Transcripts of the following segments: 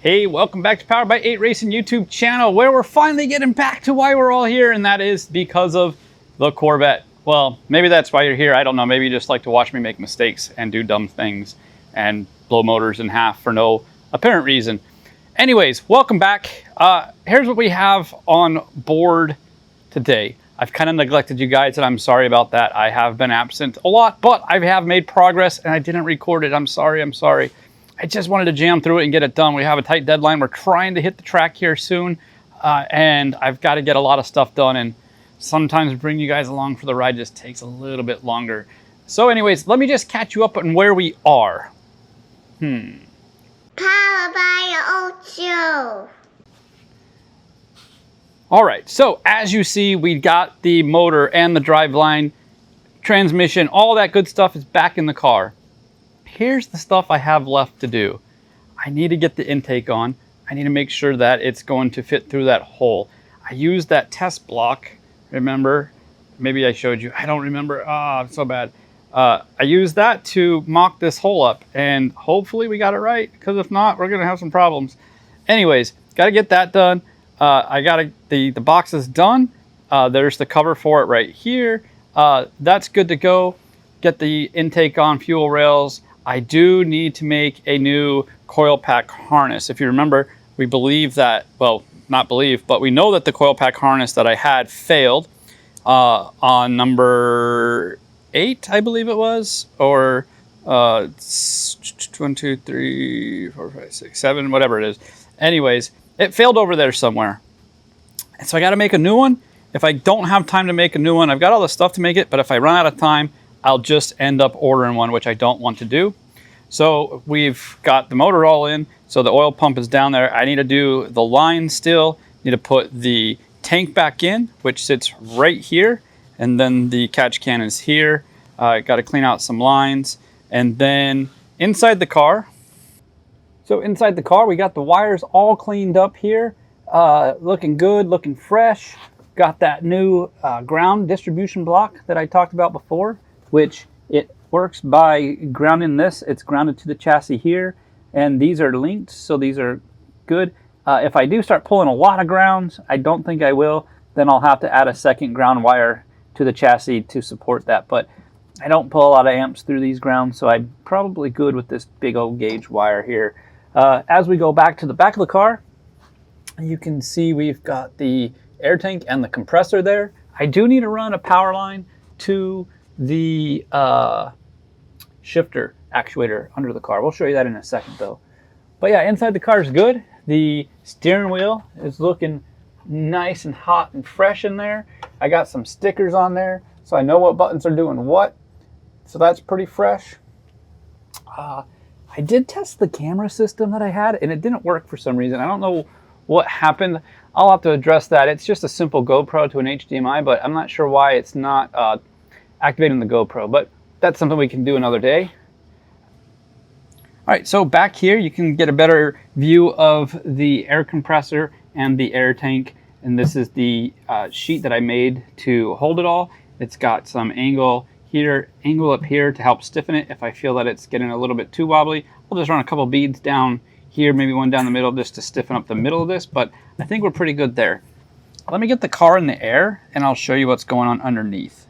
Hey, welcome back to Powered by 8 Racing YouTube channel, where we're finally getting back to why we're all here, and that is because of the Corvette. Well, maybe that's why you're here. I don't know. Maybe you just like to watch me make mistakes and do dumb things and blow motors in half for no apparent reason. Anyways, welcome back. Here's what we have on board today. I've kind of neglected you guys, and I'm sorry about that. I have been absent a lot, but I have made progress, and I didn't record it. I'm sorry. I just wanted to jam through it and get it done. We have a tight deadline. We're trying to hit the track here soon, and I've got to get a lot of stuff done, and sometimes bring you guys along for the ride just takes a little bit longer. So anyways, let me just catch you up on where we are. Powered by 8. All right, so as you see, we got the motor and the driveline, transmission, all that good stuff is back in the car. Here's the stuff I have left to do. I need to get the intake on. I need to make sure that it's going to fit through that hole. I used that test block, remember? Maybe I showed you, I don't remember, I'm so bad. I used that to mock this hole up, and hopefully we got it right, because if not, we're gonna have some problems. Anyways, gotta get that done. The box is done. There's the cover for it right here. That's good to go. Get the intake on, fuel rails. I do need to make a new coil pack harness. If you remember, we believe that, well, not believe, but we know that the coil pack harness that I had failed on number 8, I believe it was, or 1, 2, 3, 4, 5, 6, 7, whatever it is. Anyways, it failed over there somewhere. And so I got to make a new one. If I don't have time to make a new one, I've got all the stuff to make it, but if I run out of time, I'll just end up ordering one, which I don't want to do. So we've got the motor all in, so the oil pump is down there. I need to do the line still, need to put the tank back in, which sits right here, and then the catch can is here. Got to clean out some lines, and then inside the car. So inside the car, we got the wires all cleaned up here, looking good, looking fresh. Got that new ground distribution block that I talked about before, which it works by grounding this. It's grounded to the chassis here, and these are linked, so these are good. If I do start pulling a lot of grounds, I don't think I will, then I'll have to add a second ground wire to the chassis to support that. But I don't pull a lot of amps through these grounds, so I'm probably good with this big old gauge wire here. As we go back to the back of the car, you can see we've got the air tank and the compressor there. I do need to run a power line to the shifter actuator under the car. We'll show you that in a second though. But yeah, inside the car is good. The steering wheel is looking nice and hot and fresh in there. I got some stickers on there, so I know what buttons are doing what. So that's pretty fresh. I did test the camera system that I had, and it didn't work for some reason. I don't know what happened. I'll have to address that. It's just a simple GoPro to an HDMI, but I'm not sure why it's not activating the GoPro, but that's something we can do another day. All right, so back here, you can get a better view of the air compressor and the air tank, and this is the sheet that I made to hold it all. It's got some angle here, angle up here to help stiffen it. If I feel that it's getting a little bit too wobbly, I'll just run a couple beads down here, maybe one down the middle, just to stiffen up the middle of this, but I think we're pretty good there. Let me get the car in the air, and I'll show you what's going on underneath.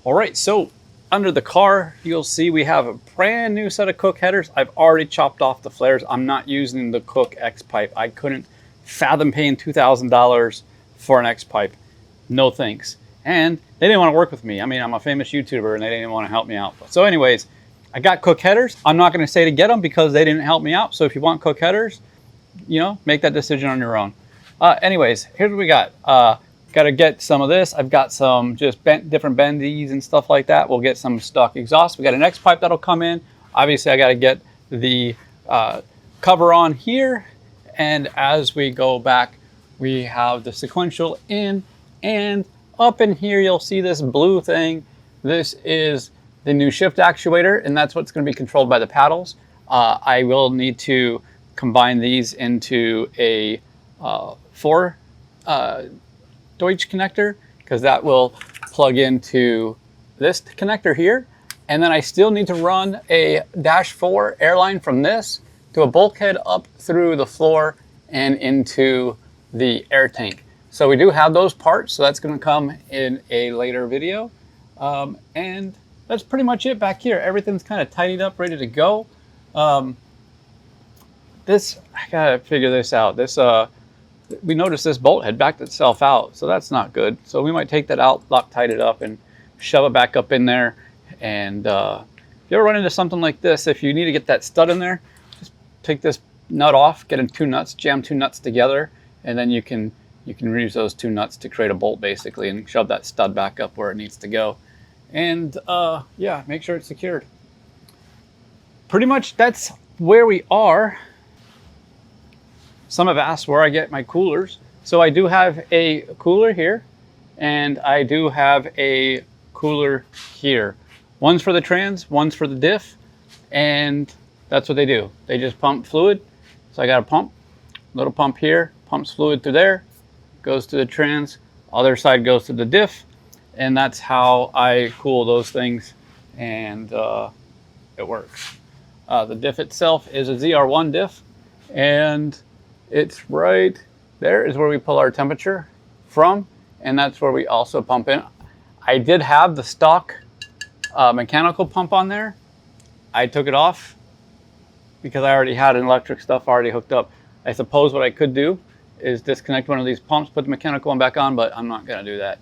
All right, so under the car, you'll see we have a brand new set of Cook headers. I've already chopped off the flares. I'm not using the Cook X pipe. I couldn't fathom paying $2,000 for an X pipe. No thanks. And they didn't want to work with me. I mean, I'm a famous YouTuber, and they didn't want to help me out. So anyways, I got Cook headers. I'm not going to say to get them because they didn't help me out. So if you want Cook headers, you know, make that decision on your own. Anyways, here's what we got. Got to get some of this. I've got some just different bendies and stuff like that. We'll get some stock exhaust. We got an X pipe that'll come in. Obviously, I got to get the cover on here. And as we go back, we have the sequential in, and up in here, you'll see this blue thing. This is the new shift actuator, and that's what's going to be controlled by the paddles. I will need to combine these into a 4 Deutsch connector, because that will plug into this connector here. And then I still need to run a -4 airline from this to a bulkhead up through the floor and into the air tank. So we do have those parts, so that's going to come in a later video. And that's pretty much it back here. Everything's kind of tidied up, ready to go. I gotta figure this out. We noticed this bolt had backed itself out, so that's not good. So we might take that out, Loctite it up, and shove it back up in there. And if you ever run into something like this, if you need to get that stud in there, just take this nut off, get in two nuts, jam two nuts together, and then you can reuse those two nuts to create a bolt basically, and shove that stud back up where it needs to go. And yeah, make sure it's secured. Pretty much that's where we are. Some have asked where I get my coolers. So I do have a cooler here, and I do have a cooler here. One's for the trans, one's for the diff, and that's what they do. They just pump fluid. So I got a pump, little pump here, pumps fluid through there, goes to the trans, other side goes to the diff, and that's how I cool those things, and it works. The diff itself is a ZR1 diff, and it's right there is where we pull our temperature from, and that's where we also pump in. I did have the stock mechanical pump on there. I took it off because I already had an electric stuff already hooked up. I suppose what I could do is disconnect one of these pumps, put the mechanical one back on, but I'm not gonna do that.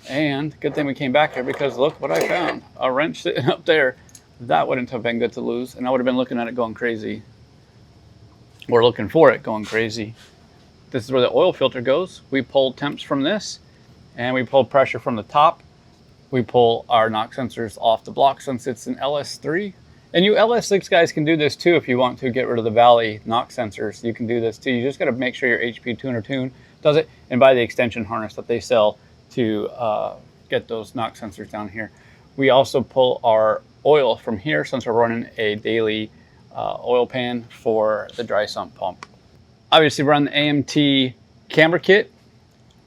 And good thing we came back here, because look what I found. A wrench sitting up there. That wouldn't have been good to lose, and I would have been looking at it going crazy. We're looking for it going crazy. This is where the oil filter goes. We pull temps from this, and we pull pressure from the top. We pull our knock sensors off the block since it's an LS3. And you LS6 guys can do this too if you want to get rid of the Valley knock sensors. You can do this too. You just got to make sure your HP tuner tune does it, and buy the extension harness that they sell to get those knock sensors down here. We also pull our oil from here since we're running a daily oil pan for the dry sump pump. Obviously run the AMT camber kit.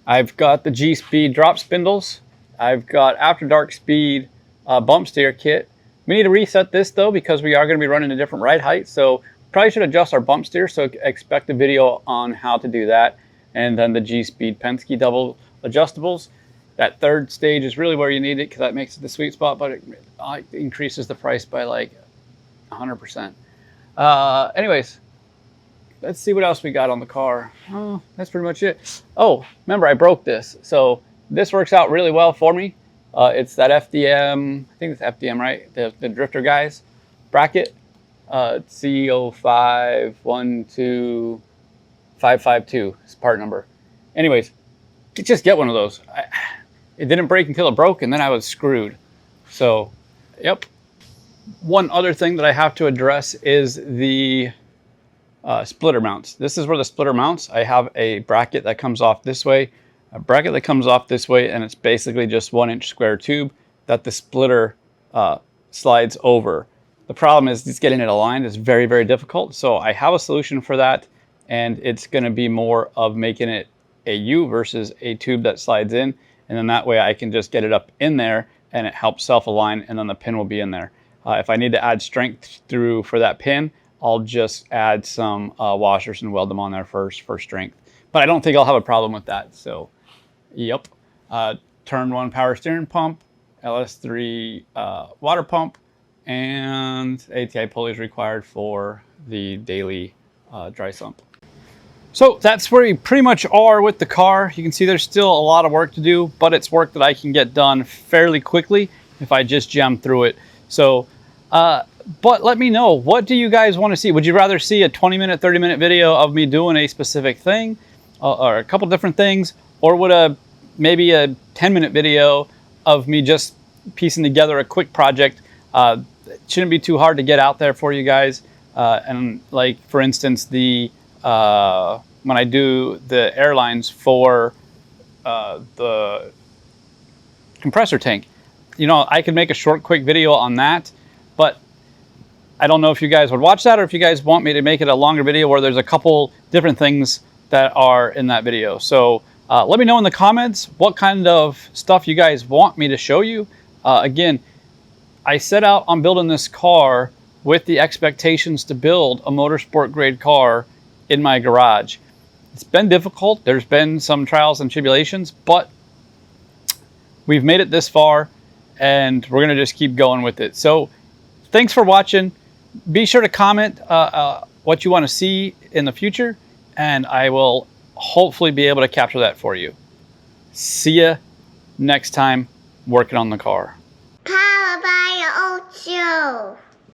I've got the G-Speed drop spindles. I've got After Dark Speed bump steer kit. We need to reset this though, because we are going to be running a different ride height, so probably should adjust our bump steer, so expect a video on how to do that. And then the G-Speed Penske double adjustables. That third stage is really where you need it, because that makes it the sweet spot, but it increases the price by like 100%. Anyways, let's see what else we got on the car. Oh, that's pretty much it. Oh, remember I broke this. So this works out really well for me. It's that FDM, I think it's FDM, right? The Drifter guys bracket. It's C0512552 is part number. Anyways, just get one of those. It didn't break until it broke, and then I was screwed. So, yep. One other thing that I have to address is the splitter mounts. This is where the splitter mounts. I have a bracket that comes off this way, a bracket that comes off this way, and it's basically just 1-inch square tube that the splitter slides over. The problem is just getting it aligned is very, very difficult. So I have a solution for that, and it's going to be more of making it a U versus a tube that slides in, and then that way I can just get it up in there and it helps self-align, and then the pin will be in there. If I need to add strength through for that pin, I'll just add some washers and weld them on there first for strength. But I don't think I'll have a problem with that. So, yep. Turn 1 power steering pump, LS3 water pump, and ATI pulleys required for the daily dry sump. So that's where we pretty much are with the car. You can see there's still a lot of work to do, but it's work that I can get done fairly quickly if I just jam through it. So, but let me know, what do you guys want to see? Would you rather see a 20-minute, 30-minute video of me doing a specific thing or a couple different things? Or would maybe a 10-minute video of me just piecing together a quick project? It shouldn't be too hard to get out there for you guys. And like, for instance, when I do the airlines for the compressor tank, you know, I could make a short, quick video on that, but I don't know if you guys would watch that, or if you guys want me to make it a longer video where there's a couple different things that are in that video. So let me know in the comments what kind of stuff you guys want me to show you. Again, I set out on building this car with the expectations to build a motorsport grade car in my garage. It's been difficult. There's been some trials and tribulations, but we've made it this far and we're going to just keep going with it. So thanks for watching. Be sure to comment what you want to see in the future, and I will hopefully be able to capture that for you. See ya next time working on the car. Powered by your old show.